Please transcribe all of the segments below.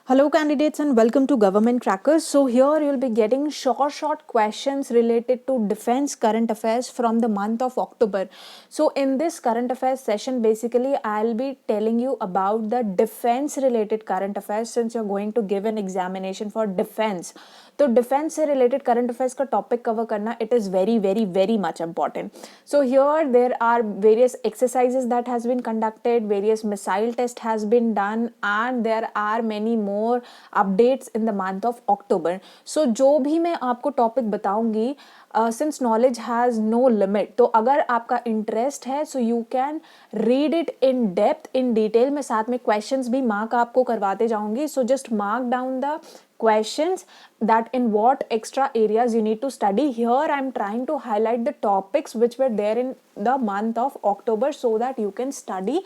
Hello candidates and welcome to Government Crackers. So here you'll be getting short questions related to defense current affairs from the month of October. So in this current affairs session basically I'll be telling you about the defense related current affairs since you're going to give an examination for defense. तो defence से related current affairs का topic cover करना it is very very very much important. So here there are various exercises that has been conducted, various missile test has been done, and there are many more updates in the month of October. So जो भी मैं आपको topic बताऊंगी since knowledge has no limit, तो अगर आपका interest है so you can read it in depth in detail. मैं साथ में क्वेश्चंस भी मार्क आपको करवाते जाऊंगी. So just mark down the questions that in what extra areas you need to study. Here I am trying to highlight the topics which were there in the month of October so that you can study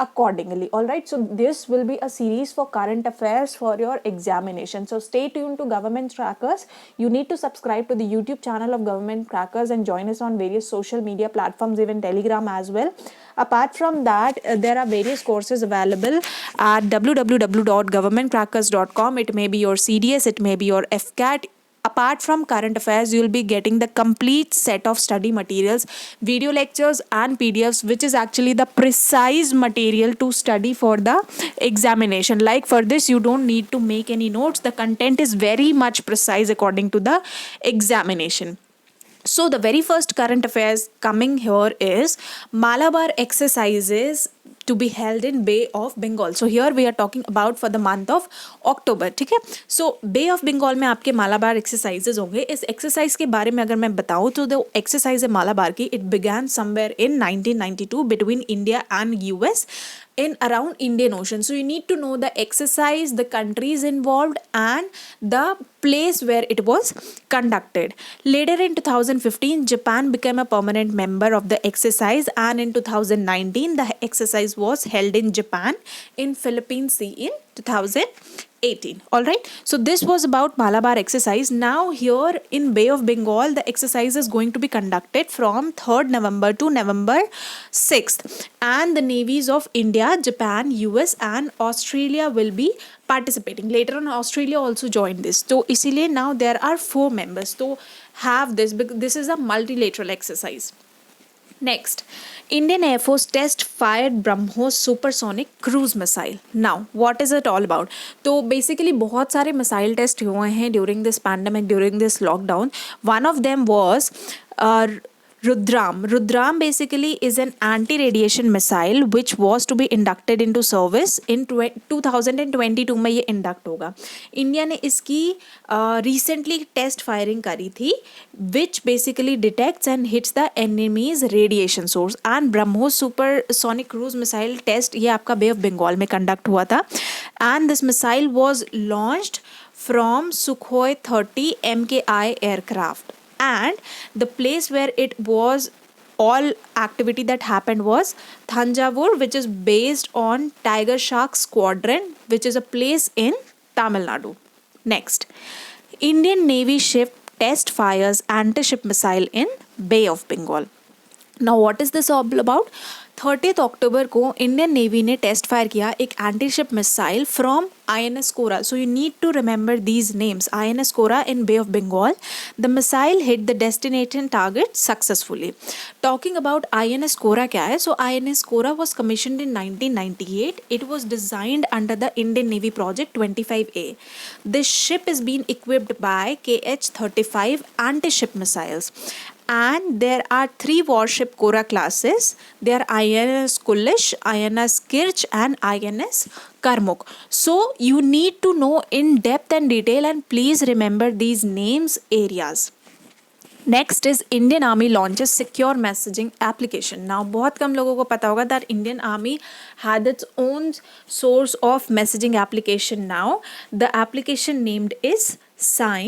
accordingly. All right, so this will be a series for current affairs for your examination. So stay tuned to Government Crackers. You need to subscribe to the YouTube channel of Government Crackers and join us on various social media platforms, even Telegram as well. Apart from that, there are various courses available at www.governmentcrackers.com. It may be your CDS, it may be your FCAT. Apart from current affairs, you'll be getting the complete set of study materials, video lectures and PDFs, which is actually the precise material to study for the examination. Like for this, you don't need to make any notes. The content is very much precise according to the examination. So the very first current affairs coming here is Malabar exercises to be held in Bay of Bengal. So here we are talking about for the month of October. ठीक है. So Bay of Bengal में आपके Malabar exercises होंगे. इस exercise के बारे में अगर मैं बताऊँ तो the exercise है मालाबार की, it began somewhere in 1992 between India and US in around Indian Ocean. So you need to know the exercise, the countries involved and the place where it was conducted. Later in 2015, Japan became a permanent member of the exercise, and in 2019 the exercise was held in Japan in Philippine Sea in 2018. All right, so this was about Malabar exercise. Now here in Bay of Bengal, the exercise is going to be conducted from 3rd November to November 6th, and the navies of India, Japan, US and Australia will be participating. Later on Australia also joined this. So इसीलिए now there are 4 members to have this, because this is a multilateral exercise. Next, Indian Air Force test fired BrahMos supersonic cruise missile. Now, what is it all about? तो basically बहुत सारे missile test हुए हैं during this pandemic, during this lockdown. One of them was Rudram. Rudram basically is an anti-radiation missile which was to be inducted into service in 2022 में ये induct होगा. India ने इसकी recently test firing करी थी, which basically detects and hits the enemy's radiation source. And BrahMos supersonic cruise missile test ये आपका Bay of Bengal में conduct हुआ था. And this missile was launched from Sukhoi 30 MKI aircraft. And the place where it was, all activity that happened was Thanjavur, which is based on Tiger Shark Squadron, which is a place in Tamil Nadu. Next, Indian Navy ship test fires anti-ship missile in Bay of Bengal. Now what is this all about? 30th October को Indian Navy ने test fire किया एक anti ship missile from INS Kora. So you need to remember these names. INS Kora in bay of Bengal. The missile hit the destination target successfully. Talking about INS Kora क्या है? So INS Kora was commissioned in 1998. It was designed under the Indian Navy project 25A. This ship is been equipped by KH-35 anti ship missiles. And there are 3 warship Kora classes. They are INS Kulish, INS Kirch and INS Karmuk. So you need to know in depth and detail, and please remember these names areas. Next is Indian Army launches secure messaging application. Now बहुत कम लोगों को पता होगा that Indian Army had its own source of messaging application now. The application named is Sai.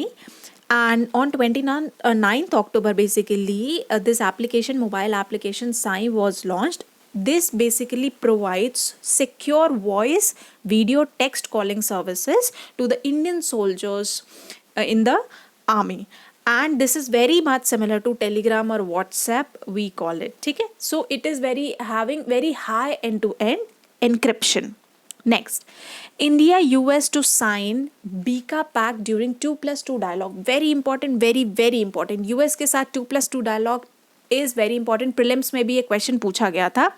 And on 29th October basically this application, mobile application Sai was launched. This basically provides secure voice, video, text calling services to the Indian soldiers in the army. And this is very much similar to Telegram or WhatsApp, we call it. ठीक है? So it is having very high end-to-end encryption. Next, India US to sign BICA pact during 2+2 dialogue. Very important, very very important. US के साथ 2+2 dialogue is very important. Prelims में भी ये question पूछा गया था.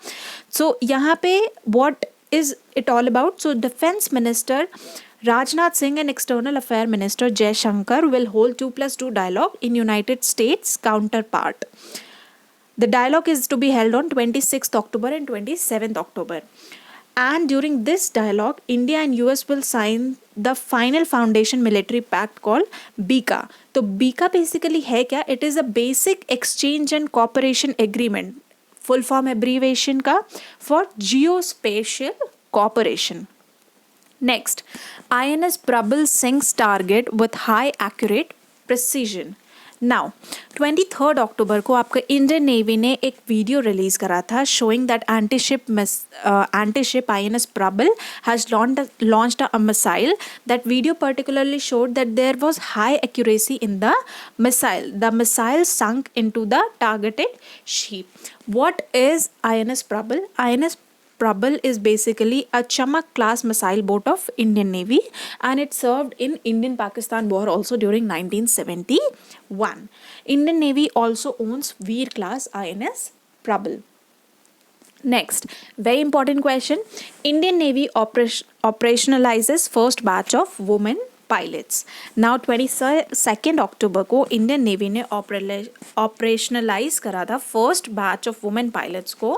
So यहाँ पे what is it all about? So Defense Minister Rajnath Singh and External Affairs Minister Jay Shankar will hold 2+2 dialogue in United States counterpart. The dialogue is to be held on 26th October and 27th October. And during this dialogue, India and US will sign the final foundation military pact called BICA. तो BICA basically है क्या? It is a basic exchange and cooperation agreement. Full form abbreviation का for geospatial cooperation. Next, INS Prabal sinks target with high accurate precision. Now 23 अक्टूबर को आपका Indian Navy ने एक video release करा था showing that anti-ship INS Prabal has launched a missile. That video particularly showed that there was high accuracy in the missile. The missile sunk into the targeted ship. What is INS Prabal? INS Prabal is basically a Chamak class missile boat of Indian Navy, and it served in Indian-Pakistan war also during 1971. Indian Navy also owns Veer class INS Prabal. Next, very important question. Indian Navy operationalizes first batch of women pilots. Now 22nd October को Indian Navy ने operationalise करा था first batch of women pilots को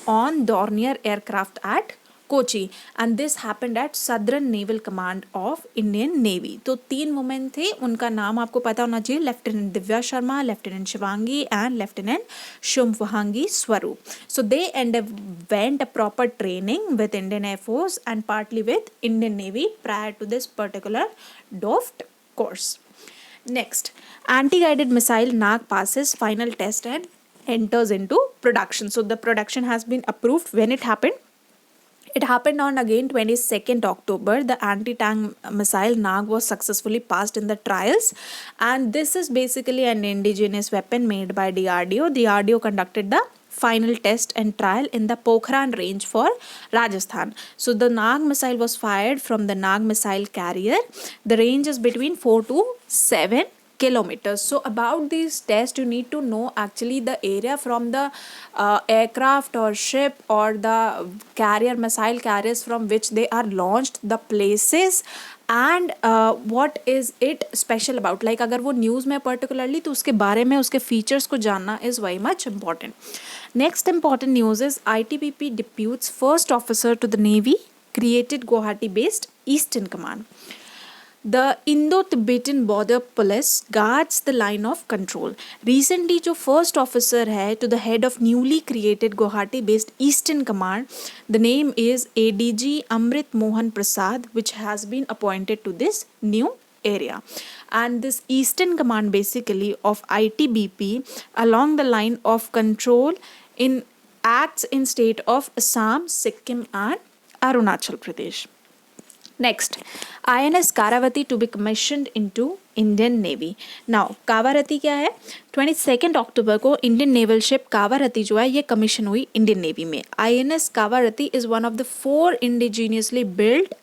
on Dornier aircraft at Kochi, and this happened at Southern Naval Command of Indian Navy. तो 3 women थे, उनका नाम आपको पता होना चाहिए. Lieutenant Divya Sharma, lieutenant Shivangi and lieutenant Shubhangi Swaroop. So they went a proper training with Indian Air Force and partly with Indian Navy prior to this particular DOFT course. Next, anti-guided missile Nag passes final test and enters into production. So the production has been approved. When it happened? It happened on again 22nd October. The anti-tank missile Nag was successfully passed in the trials, and this is basically an indigenous weapon made by DRDO. DRDO conducted the final test and trial in the Pokhran range for Rajasthan. So the Nag missile was fired from the Nag missile carrier. The range is between 4 to 7 kilometers. So about these tests you need to know actually the area from the aircraft or ship or the carrier missile carriers from which they are launched, the places and what is it special about. Like अगर वो news में particularly तो उसके बारे में उसके features को जानना is very much important. Next important news is ITBP deputes first officer to the Navy created Guwahati based Eastern Command. The Indo-Tibetan Border Police guards the line of control. Recently जो first officer है to the head of newly created Guwahati based Eastern Command, the name is ADG Amrit Mohan Prasad, which has been appointed to this new area. And this Eastern Command basically of ITBP along the line of control in acts in state of Assam, Sikkim and Arunachal Pradesh. Next, INS Karavati to be commissioned into Indian Navy. Now, Kavaratti क्या है? 22nd October को Indian naval ship Kavaratti जो है ये commission हुई Indian navy में. INS Kavaratti is one of the 4 indigenously built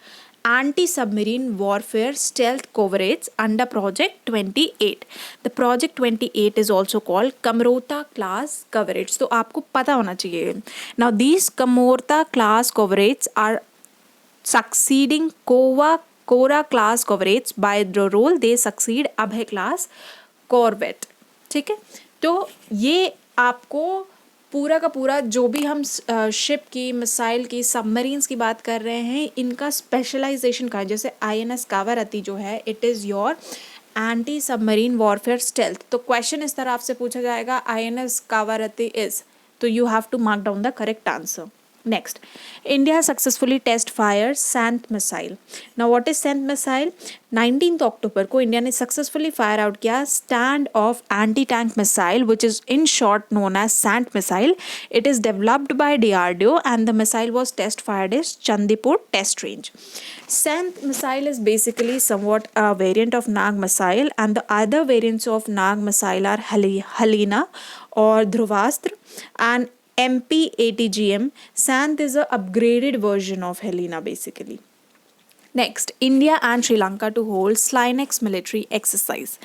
anti-submarine warfare stealth corvettes under Project 28. The Project 28 is also called Kamorta class corvettes. तो आपको पता होना चाहिए. Now, these Kamorta class corvettes are succeeding Kora class corvettes. By the role they succeed Abhay class corvette. ठीक है, तो ये आपको पूरा का पूरा जो भी हम शिप की, मिसाइल की, सबमरीन्स की बात कर रहे हैं, इनका स्पेशलाइजेशन का है. जैसे INS कावारती जो है it is your anti submarine warfare stealth. तो क्वेश्चन इस तरह आपसे पूछा जाएगा INS कावारती इज, तो you have to mark down the correct answer. Next, India successfully test fired Sant missile. Now what is Sant missile? 19th October को India ने successfully fire out किया stand off anti tank missile which is in short known as SANT missile. It is developed by DRDO and the missile was test fired at Chandipur test range. Sant missile is basically somewhat a variant of Nag missile, and the other variants of Nag missile are Halina or Dhruvastra, and MP-ATGM. Santh is a upgraded version of Helena basically. Next, India and Sri Lanka to hold Slynex military exercise.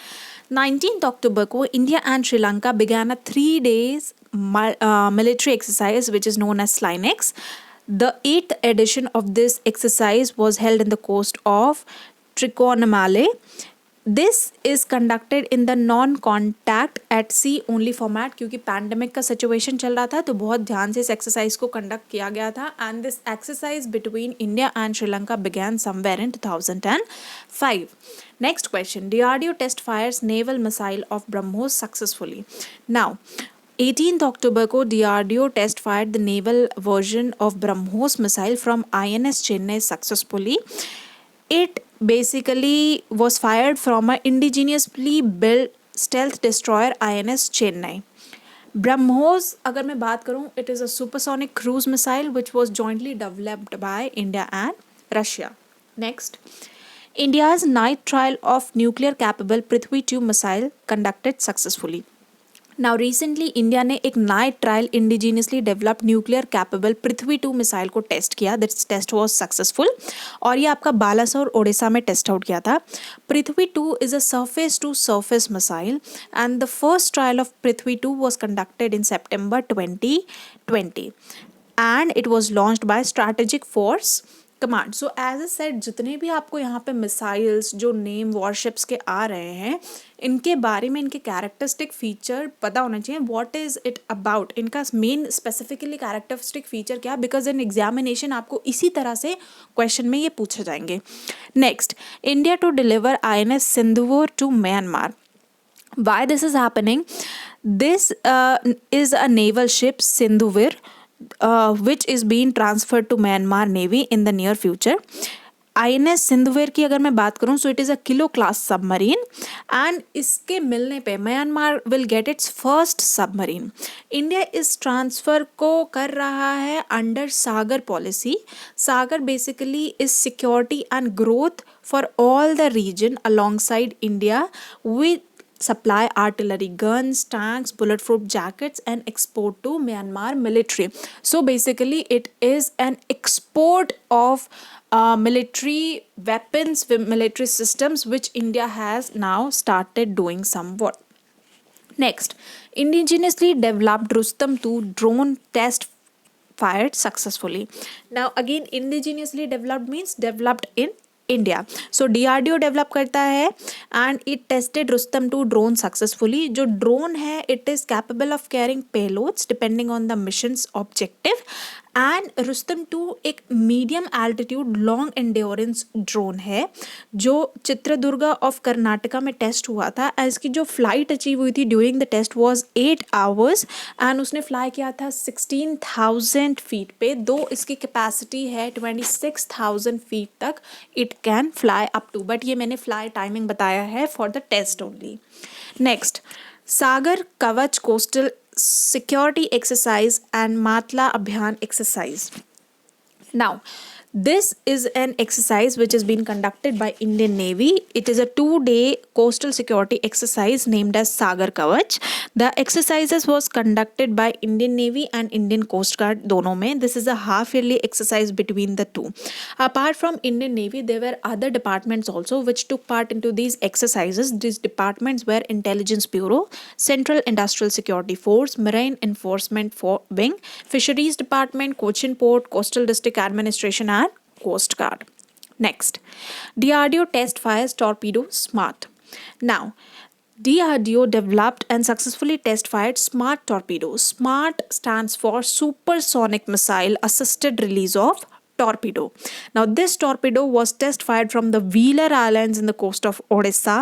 19th October को India and Sri Lanka began a 3 days military exercise which is known as Slynex. The 8th edition of this exercise was held in the coast of Trichonnamale. This is conducted in the non-contact at sea only format क्योंकि pandemic का situation चल रहा था तो बहुत ध्यान से इस एक्सरसाइज को कंडक्ट किया गया था and this exercise between India and Sri Lanka began somewhere in 2005. Next question, DRDO test fires naval missile of BrahMos successfully. Now 18th October को DRDO test fired the naval version of BrahMos missile from INS Chennai successfully. It basically was fired from an indigenously built stealth destroyer INS Chennai. BrahMos अगर मैं बात करूँ, it is a supersonic cruise missile which was jointly developed by India and Russia. Next, India's night trial of nuclear capable Prithvi 2 missile conducted successfully. Now recently India ने एक night trial indigenously developed nuclear capable Prithvi 2 missile को test किया. This test was successful और ये आपका बालासोर ओडिशा में test out किया था. Prithvi 2 is a surface to surface missile and the first trial of Prithvi 2 was conducted in September 2020 and it was launched by strategic force command. So as a set जितने भी आपको यहाँ पे मिसाइल्स जो नेम वॉरशिप्स के आ रहे हैं इनके बारे में इनके कैरेक्टरिस्टिक फीचर पता होना चाहिए. व्हाट इज इट अबाउट, इनका मेन स्पेसिफिकली कैरेक्टरिस्टिक फीचर क्या, बिकॉज इन एग्जामिनेशन आपको इसी तरह से क्वेश्चन में ये पूछे जाएंगे. Next, India to deliver INS Sindhuvir to Myanmar. Why this is happening? This is a naval ship Sindhuvir which is being transferred to Myanmar Navy in the near future. INS Sindhuvir की अगर मैं बात करूं so it is a kilo class submarine and इसके मिलने पे Myanmar will get its first submarine. India इस transfer को कर रहा है under Sagar policy. Sagar basically is security and growth for all the region alongside India with supply artillery, guns, tanks, bulletproof jackets and export to Myanmar military. So basically it is an export of military weapons, military systems which India has now started doing somewhat. Next, indigenously developed Rustam 2 drone test fired successfully. Now again indigenously developed means developed in India. So DRDO develop करता है and it tested Rustam 2 drone successfully. जो drone है it is capable of carrying payloads depending on the missions objective and Rustam 2 एक medium altitude long endurance drone है जो Chitradurga of Karnataka में test हुआ था. इसकी जो फ्लाइट अचीव हुई थी during the test was 8 hours and उसने फ्लाई किया था 16,000 फीट पे. दो इसकी कैपेसिटी है 26,000 फीट तक it can fly up to, but ये मैंने फ्लाई टाइमिंग बताया है for the test only. Next, Sagar Kavach coastal security exercise and Matla Abhiyan exercise. Now, this is an exercise which has been conducted by Indian Navy. It is a 2-day coastal security exercise named as Sagar Kavach. The exercises was conducted by Indian Navy and Indian Coast Guard दोनों में. This is a half-yearly exercise between the two. Apart from Indian Navy, there were other departments also which took part into these exercises. These departments were Intelligence Bureau, Central Industrial Security Force, Marine Enforcement Wing, Fisheries Department, Cochin Port, Coastal District Administration and Coast Guard. Next, DRDO test fires torpedo SMART. Now, DRDO developed and successfully test fired SMART torpedo. SMART stands for Supersonic Missile Assisted Release of Torpedo. Now, this torpedo was test fired from the Wheeler Islands in the coast of Odisha,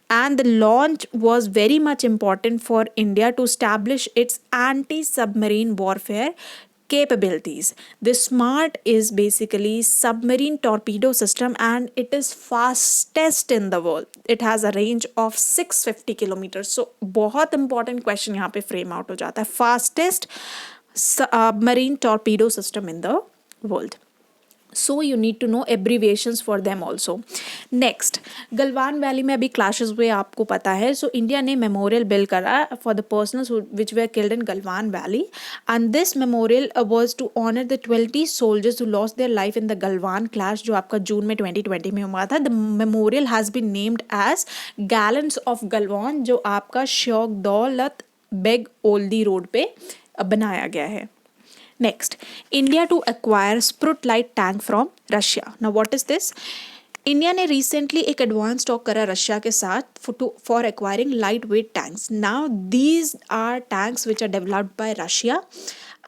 and the launch was very much important for India to establish its anti-submarine warfare capabilities. This SMART is basically submarine torpedo system and it is fastest in the world. It has a range of 650 kilometers. So बहुत important question यहाँ पे frame out हो जाता है. Fastest submarine torpedo system in the world. so you need to know abbreviations for them also. Next, Galwan valley में अभी clashes हुए आपको पता है. So इंडिया ने मेमोरियल बिल्ड करा for the persons which were killed in Galwan Valley, and this memorial was to honor the 20 soldiers who lost their life in the Galwan clash जो आपका जून में 2020 में हुआ था. The memorial has been named as Gallants of Galwan जो आपका शौक Daulat Beg Oldi road पे बनाया गया है. Next, India to acquire Sprut light tank from Russia. Now what is this? India ने रिसेंटली एक एडवांस टॉक करा रशिया के साथ for acquiring light weight tanks. Now these are tanks which are developed by Russia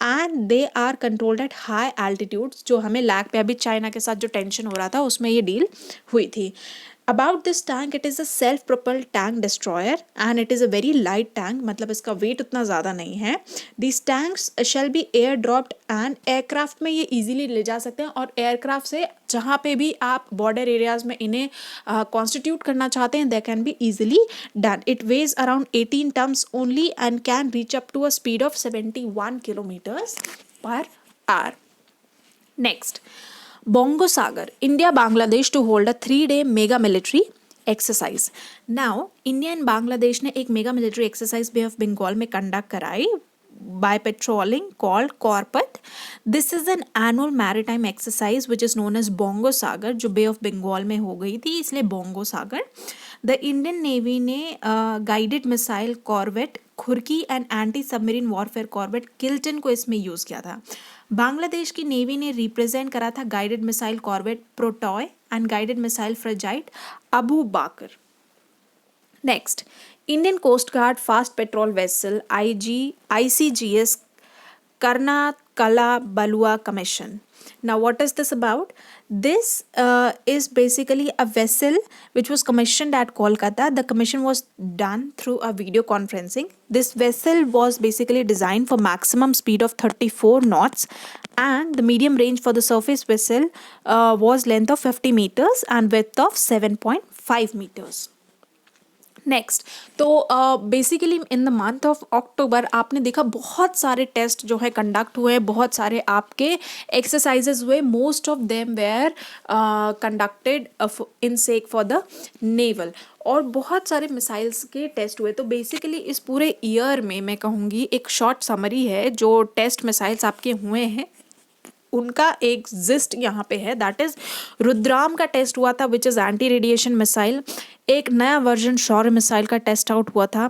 and they are controlled at high altitudes. जो हमें lag पे अभी China के साथ जो टेंशन हो रहा था उसमें ये डील हुई थी. About this tank, it is a self-propelled tank destroyer and it is a very light tank. मतलब इसका weight उतना ज़्यादा नहीं है. These tanks shall be air dropped and aircraft में ये easily ले जा सकते हैं और aircraft से जहाँ पे भी आप border areas में इन्हें constitute करना चाहते हैं they can be easily done. It weighs around 18 tons only and can reach up to a speed of 71 kilometers per hour. Next, Bongo Sagar, India Bangladesh to hold a 3-day mega military exercise. Now, India and Bangladesh ने एक mega military exercise Bay of Bengal में conduct कराई by patrolling called Corpet. This is an annual maritime exercise which is known as Bongo Sagar जो Bay of Bengal में हो गई थी इसलिए Bongo Sagar. The Indian Navy ने guided missile corvette Khukri and anti submarine warfare corvette Kiltan को इसमें use किया था. बांग्लादेश की नेवी ने रिप्रेजेंट करा था guided missile corvette Prottoy and guided missile frigate Abu Bakr. Next, Indian Coast Guard fast patrol vessel ICGS Karnataka Balua Commission. Now what is this about? This is basically a vessel which was commissioned at Kolkata. The commission was done through a video conferencing. This vessel was basically designed for maximum speed of 34 knots and the medium range for the surface vessel was length of 50 meters and width of 7.5 meters. Next, तो basically in the month of अक्टूबर आपने देखा बहुत सारे test जो है conduct हुए, बहुत सारे आपके एक्सरसाइजेज हुए. Most of them were conducted in sec for the naval और बहुत सारे मिसाइल्स के टेस्ट हुए. तो बेसिकली इस पूरे ईयर में मैं कहूँगी एक शॉर्ट समरी है जो टेस्ट मिसाइल्स आपके हुए हैं उनका एक जिस्ट यहाँ पे है. दैट इज रुद्राम का टेस्ट हुआ था which is anti radiation missile. एक नया वर्जन शौर्य मिसाइल का टेस्ट आउट हुआ था.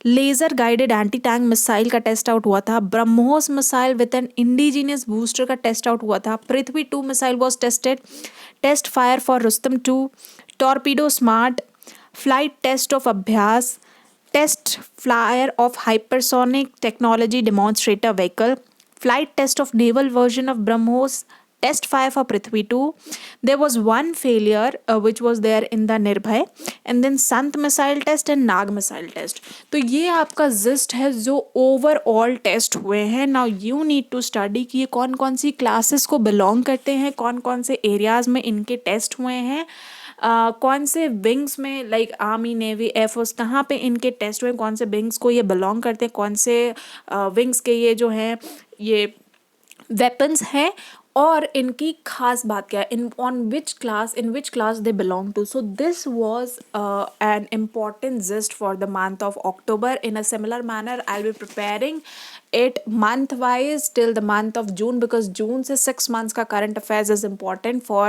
Laser guided anti tank missile का टेस्ट आउट हुआ था. BrahMos missile with an indigenous booster का टेस्ट आउट हुआ था. Prithvi 2 missile was tested. Test fire for Rustom 2. Torpedo SMART. Flight test of Abhyas. Test flyer of hypersonic technology demonstrator vehicle. Flight test of naval version of BrahMos. Test fire for Prithvi 2. There was one failure which was there in the Nirbhay and then Sant missile test and Nag missile test. तो ये आपका gist है जो overall test हुए हैं. Now you need to study कि ये कौन कौन सी क्लासेस को बिलोंग करते हैं, कौन कौन से एरियाज में इनके टेस्ट हुए हैं, कौन से विंग्स में लाइक आर्मी नेवी एयरफोर्स कहाँ पे इनके टेस्ट हुए, कौन से विंग्स को ये बिलोंग करते हैं, कौन से विंग्स के ये जो हैं ये वेपन्स हैं और इनकी खास बात क्या है, in which class they belong to. So this was an important gist for the month of October. In a similar manner I will be preparing it month wise till the month of June because June से 6 months का current affairs is important for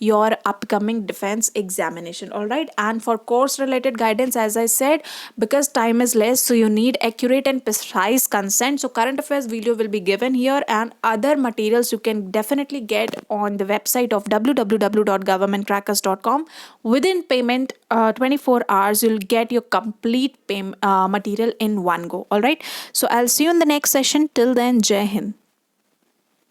your upcoming defense examination. All right, and for course related guidance as I said because time is less so you need accurate and precise consent. So current affairs video will be given here and other materials you can definitely get on the website of www.governmentcrackers.com. Within payment 24 hours you'll get your complete material in one go. All right, so I'll see you in the next session. Till then, Jai Hind.